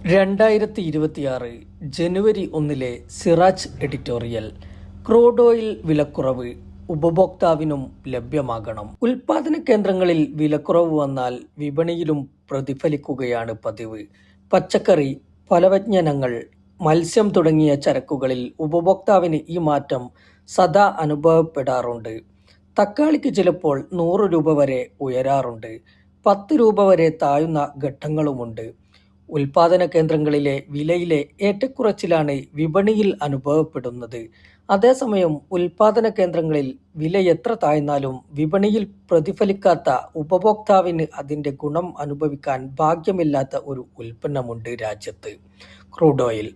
2026 ജനുവരി 1 Siraj editorial. Crude oil വിലക്കുറവ് ഉപഭോക്താവിനും ലഭ്യമാകണം. ഉൽപാദന കേന്ദ്രങ്ങളിൽ വിലക്കുറവ് വന്നാൽ വിപണിയിലും പ്രതിഫലിക്കുകയാണ് പതിവ്. പച്ചക്കറി, ഫലവ്യഞ്ജനങ്ങൾ, മത്സ്യം തുടങ്ങിയ ചരക്കുകളിൽ ഉപഭോക്താവിന് ഈ മാറ്റം സദാ അനുഭവപ്പെടാറുണ്ട്. തക്കാളിക്ക് ചിലപ്പോൾ 100 രൂപ വരെ ഉയരാറുണ്ട്. 10 രൂപ വരെ താഴുന്ന ഘട്ടങ്ങളുമുണ്ട്. ഉൽപാദന കേന്ദ്രങ്ങളിലെ വിലയിലെ ഏറ്റക്കുറച്ചിലാണ് വിപണിയിൽ അനുഭവപ്പെടുന്നത്. അതേസമയം ഉൽപാദന കേന്ദ്രങ്ങളിൽ വില എത്ര താഴ്ന്നാലും വിപണിയിൽ പ്രതിഫലിക്കാത്ത, ഉപഭോക്താവിന് അതിന്റെ ഗുണം അനുഭവിക്കാൻ ഭാഗ്യമില്ലാത്ത ഒരു ഉൽപ്പന്നമുണ്ട് രാജ്യത്ത്: ക്രൂഡ് ഓയിൽ.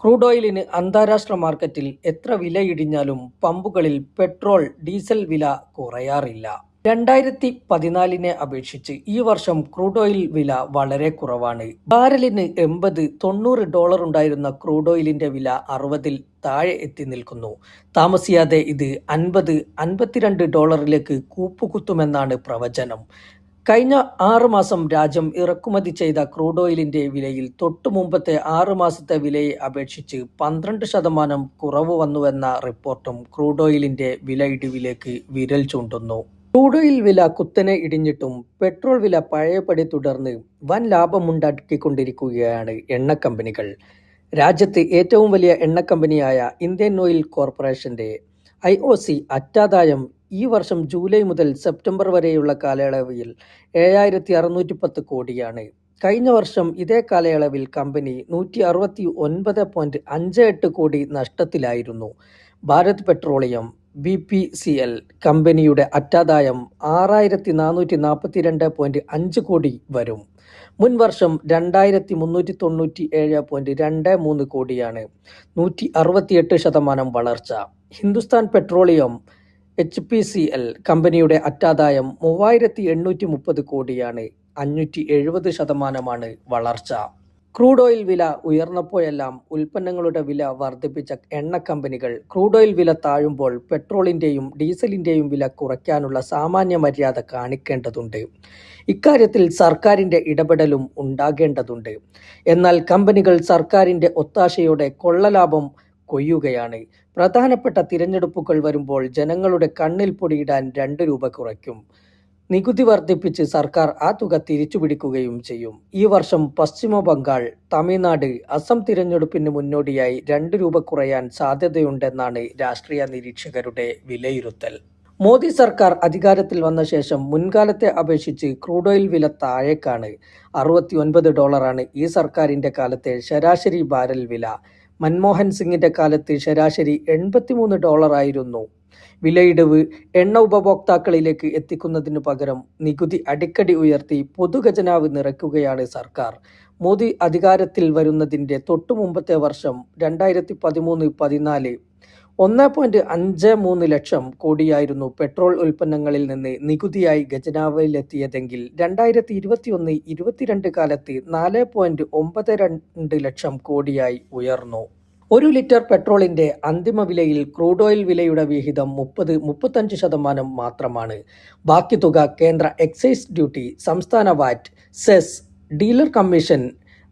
ക്രൂഡ് ഓയിലിന് അന്താരാഷ്ട്ര മാർക്കറ്റിൽ എത്ര വിലയിടിഞ്ഞാലും പമ്പുകളിൽ പെട്രോൾ, ഡീസൽ വില കുറയാറില്ല. 2014 അപേക്ഷിച്ച് ഈ വർഷം ക്രൂഡ് ഓയിൽ വില വളരെ കുറവാണ്. ബാരലിന് $80-90 ഉണ്ടായിരുന്ന ക്രൂഡ് ഓയിലിന്റെ വില 60-ൽ താഴെ എത്തി നിൽക്കുന്നു. താമസിയാതെ ഇത് $50-52 കൂപ്പുകുത്തുമെന്നാണ് പ്രവചനം. കഴിഞ്ഞ 6 മാസം രാജ്യം ഇറക്കുമതി ചെയ്ത ക്രൂഡ് ഓയിലിന്റെ വിലയിൽ തൊട്ടു മുമ്പത്തെ 6 മാസത്തെ വിലയെ അപേക്ഷിച്ച് 12% കുറവ് വന്നുവെന്ന റിപ്പോർട്ടും ക്രൂഡ് ഓയിലിന്റെ വില ഇടിവിലേക്ക് വിരൽ ചൂണ്ടുന്നു. ക്രൂഡ് ഓയിൽ വില കുത്തനെ ഇടിഞ്ഞിട്ടും പെട്രോൾ വില പഴയപടി തുടർന്ന് വൻ ലാഭമുണ്ടാക്കിക്കൊണ്ടിരിക്കുകയാണ് എണ്ണക്കമ്പനികൾ. രാജ്യത്ത് ഏറ്റവും വലിയ എണ്ണക്കമ്പനിയായ ഇന്ത്യൻ ഓയിൽ കോർപ്പറേഷന്റെ IOC അറ്റാദായം ഈ വർഷം ജൂലൈ മുതൽ സെപ്റ്റംബർ വരെയുള്ള കാലയളവിൽ 7610 കോടിയാണ്. കഴിഞ്ഞ വർഷം ഇതേ കാലയളവിൽ കമ്പനി 169.58 കോടി നഷ്ടത്തിലായിരുന്നു. ഭാരത് പെട്രോളിയം BPCL കമ്പനിയുടെ അറ്റാദായം 6442.5 കോടി വരും. മുൻ വർഷം 2397.23 കോടിയാണ്, 168% വളർച്ച. ഹിന്ദുസ്ഥാൻ പെട്രോളിയം HPCL കമ്പനിയുടെ അറ്റാദായം 3830 കോടിയാണ്, 570% വളർച്ച. ക്രൂഡ് ഓയിൽ വില ഉയർന്നപ്പോഴെല്ലാം ഉൽപ്പന്നങ്ങളുടെ വില വർദ്ധിപ്പിച്ച എണ്ണക്കമ്പനികൾ ക്രൂഡ് ഓയിൽ വില താഴുമ്പോൾ പെട്രോളിന്റെയും ഡീസലിന്റെയും വില കുറയ്ക്കാനുള്ള സാമാന്യ മര്യാദ കാണിക്കേണ്ടതുണ്ട്. ഇക്കാര്യത്തിൽ സർക്കാരിന്റെ ഇടപെടലും ഉണ്ടാകേണ്ടതുണ്ട്. എന്നാൽ കമ്പനികൾ സർക്കാരിന്റെ ഒത്താശയോടെ കൊള്ളലാഭം കൊയ്യുകയാണ്. പ്രധാനപ്പെട്ട തിരഞ്ഞെടുപ്പുകൾ വരുമ്പോൾ ജനങ്ങളുടെ കണ്ണിൽ പൊടിയിടാൻ 2 രൂപ കുറയ്ക്കും. നികുതി വർദ്ധിപ്പിച്ച് സർക്കാർ ആ തുക തിരിച്ചുപിടിക്കുകയും ചെയ്യും. ഈ വർഷം പശ്ചിമ ബംഗാൾ, തമിഴ്നാട്, അസം തിരഞ്ഞെടുപ്പിന് മുന്നോടിയായി 2 രൂപ കുറയാൻ സാധ്യതയുണ്ടെന്നാണ് രാഷ്ട്രീയ നിരീക്ഷകരുടെ വിലയിരുത്തൽ. മോദി സർക്കാർ അധികാരത്തിൽ വന്ന ശേഷം മുൻകാലത്തെ അപേക്ഷിച്ച് ക്രൂഡ് ഓയിൽ വില താഴേക്കാണ്. $69 ഈ സർക്കാരിന്റെ കാലത്തെ ശരാശരി ബാരൽ വില. മൻമോഹൻ സിംഗിന്റെ കാലത്ത് ശരാശരി $83 ആയിരുന്നു. വിലയിടിവ് എണ്ണ ഉപഭോക്താക്കളിലേക്ക് എത്തിക്കുന്നതിനു പകരം നികുതി അടിക്കടി ഉയർത്തി പൊതുഖജനാവ് നിറയ്ക്കുകയാണ് സർക്കാർ. മോദി അധികാരത്തിൽ വരുന്നതിന്റെ തൊട്ടു മുമ്പത്തെ വർഷം 2013-14 1.53 ലക്ഷം കോടിയായിരുന്നു പെട്രോൾ ഉൽപ്പന്നങ്ങളിൽ നിന്ന് നികുതിയായി ഖജനാവിലെത്തിയതെങ്കിൽ 2021-22 കാലത്ത് 4.92 ലക്ഷം കോടിയായി ഉയർന്നു. 1 ലിറ്റർ പെട്രോളിന്റെ അന്തിമ വിലയിൽ ക്രൂഡ് ഓയിൽ വിലയുടെ വിഹിതം 30-35% മാത്രമാണ്. ബാക്കി തുക കേന്ദ്ര എക്സൈസ് ഡ്യൂട്ടി, സംസ്ഥാന വാറ്റ്, സെസ്, ഡീലർ കമ്മീഷൻ,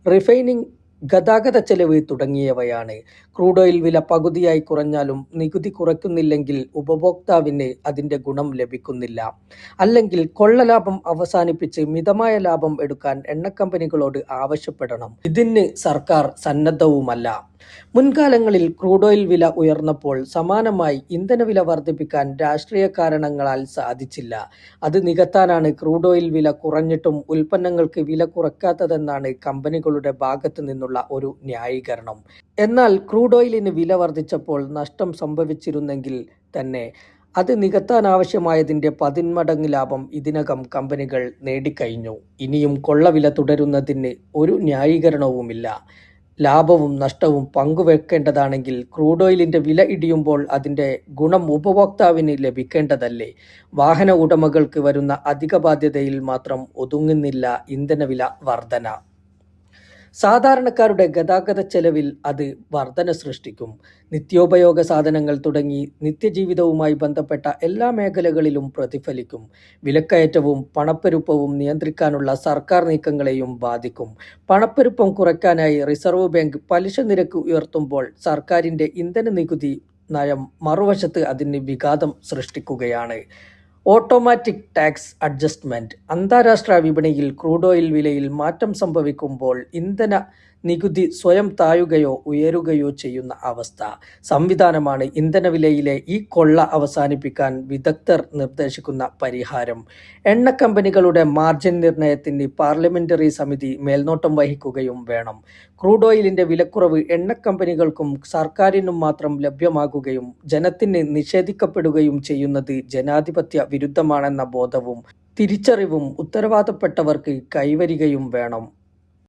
റിഫൈനിംഗ്, ഗതാഗത ചെലവ് തുടങ്ങിയവയാണ്. ക്രൂഡ് ഓയിൽ വില പകുതിയായി കുറഞ്ഞാലും നികുതി കുറയ്ക്കുന്നില്ലെങ്കിൽ ഉപഭോക്താവിന് അതിന്റെ ഗുണം ലഭിക്കുന്നില്ല. അല്ലെങ്കിൽ കൊള്ളലാഭം അവസാനിപ്പിച്ച് മിതമായ ലാഭം എടുക്കാൻ എണ്ണക്കമ്പനികളോട് ആവശ്യപ്പെടണം. ഇതിന് സർക്കാർ സന്നദ്ധവുമല്ല. മുൻകാലങ്ങളിൽ ക്രൂഡ് ഓയിൽ വില ഉയർന്നപ്പോൾ സമാനമായി ഇന്ധനവില വർദ്ധിപ്പിക്കാൻ രാഷ്ട്രീയ കാരണങ്ങളാൽ സാധിച്ചില്ല. അത് നികത്താനാണ് ക്രൂഡ് ഓയിൽ വില കുറഞ്ഞിട്ടും ഉൽപ്പന്നങ്ങൾക്ക് വില കുറയ്ക്കാത്തതെന്നാണ് കമ്പനികളുടെ ഭാഗത്തു നിന്നുള്ള ഒരു ന്യായീകരണം. എന്നാൽ ക്രൂഡ് ഓയിലിന് വില വർദ്ധിച്ചപ്പോൾ നഷ്ടം സംഭവിച്ചിരുന്നെങ്കിൽ തന്നെ അത് നികത്താനാവശ്യമായതിന്റെ 10 മടങ്ങ് ലാഭം ഇതിനകം കമ്പനികൾ നേടിക്കഴിഞ്ഞു. ഇനിയും കൊള്ളവില തുടരുന്നതിന് ഒരു ന്യായീകരണവുമില്ല. ലാഭവും നഷ്ടവും പങ്കുവെക്കേണ്ടതാണെങ്കിൽ ക്രൂഡ് ഓയിലിന്റെ വില ഇടിയുമ്പോൾ അതിന്റെ ഗുണം ഉപഭോക്താവിന് ലഭിക്കേണ്ടതല്ലേ? വാഹന ഉടമകൾക്ക് വരുന്ന അധിക ബാധ്യതയിൽ മാത്രം ഒതുങ്ങുന്നില്ല ഇന്ധനവില വർധന. സാധാരണക്കാരുടെ ഗതാഗത ചെലവിൽ അത് വർധന സൃഷ്ടിക്കും. നിത്യോപയോഗ സാധനങ്ങൾ തുടങ്ങി നിത്യജീവിതവുമായി ബന്ധപ്പെട്ട എല്ലാ മേഖലകളിലും പ്രതിഫലിക്കും. വിലക്കയറ്റവും പണപ്പെരുപ്പവും നിയന്ത്രിക്കാനുള്ള സർക്കാർ നീക്കങ്ങളെയും ബാധിക്കും. പണപ്പെരുപ്പം കുറയ്ക്കാനായി റിസർവ് ബാങ്ക് പലിശ നിരക്ക് ഉയർത്തുമ്പോൾ സർക്കാരിന്റെ ഇന്ധന നികുതി നയം മറുവശത്ത് അതിന് വിഘാതം സൃഷ്ടിക്കുകയാണ്. Automatic tax adjustment. അന്താരാഷ്ട്ര വിപണിയിൽ ക്രൂഡ് ഓയിൽ വിലയിൽ മാറ്റം സംഭവിക്കുമ്പോൾ ഇന്ധന നികുതി സ്വയം താഴുകയോ ഉയരുകയോ ചെയ്യുന്ന അവസ്ഥ. സംവിധാനമാണ് ഇന്ധനവിലയിലെ ഈ കൊള്ള അവസാനിപ്പിക്കാൻ വിദഗ്ധർ നിർദ്ദേശിക്കുന്ന പരിഹാരം. എണ്ണക്കമ്പനികളുടെ മാർജിൻ നിർണയത്തിന് പാർലമെന്ററി സമിതി മേൽനോട്ടം വഹിക്കുകയും വേണം. ക്രൂഡ് ഓയിലിന്റെ വിലക്കുറവ് എണ്ണക്കമ്പനികൾക്കും സർക്കാരിനും മാത്രം ലഭ്യമാകുകയും ജനത്തിന് നിഷേധിക്കപ്പെടുകയും ചെയ്യുന്നത് ജനാധിപത്യ വിരുദ്ധമാണെന്ന ബോധവും തിരിച്ചറിവും ഉത്തരവാദപ്പെട്ടവർക്ക് കൈവരികയും വേണം.